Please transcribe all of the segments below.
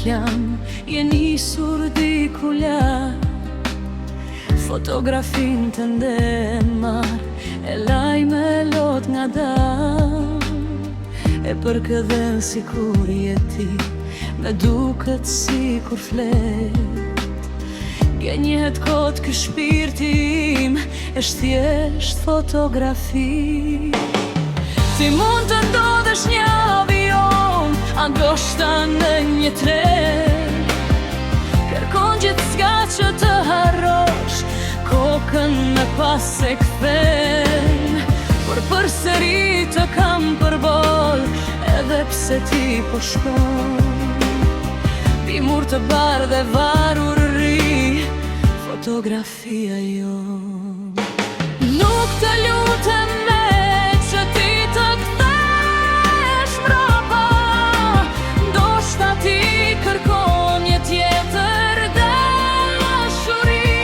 flam, je nisur diku lart. Fotografin të ndemar, e laj me lot nga dal. E për këdhen si kur jeti, me duket si kur flet. Gjenjet kot kë shpirtim, është thjesht fotografi. Ti mund të ndodhesh një avion, andoshta në një tren. Kërkon gjithçka që të harrosh, kokën me pas e kthen. Por përsëri të kam përball, edhe pse ti po shkon. Bimur të bardhë dhe varur ri, fotografia jon. Nuk të lutem me që ti të kthesh mbrapa, ndoshta ti kërkon një tjetër dashuri.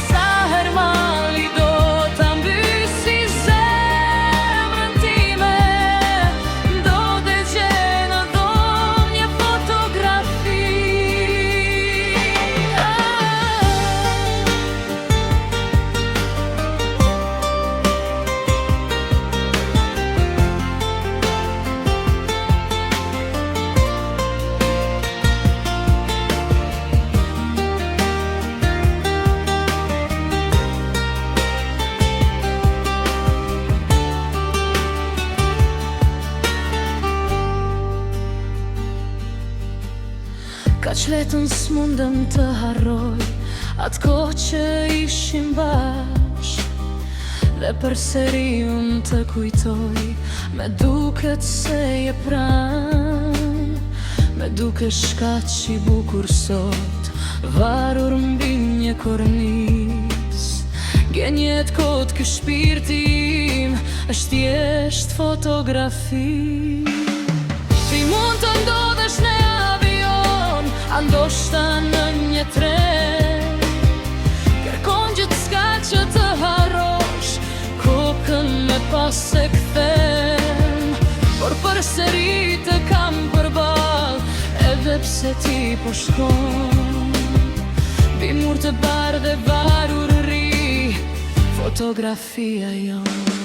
Sa herë mali do ta mbysi zemrën time, do të gjej në dhomë një fotografi. Ka qletën s'mundem të harroj atë kohë që ishim bashk. Dhe përsëri unë të kujtoj, me duket se je pran. Me dukesh kaq i bukur sot, varur mbi një kornis. Gjenjet kot ky shpirti im, është thjesht fotografi. Ti mund të ndodhesh në avion, andoshta në një tren. Kërkon gjithçka që të harrosh, kokën me pas e kthen. Por përsëri të kam përball, edhe pse ti po shkon. Bimur të bardhë dhe varur ri, fotografia jon.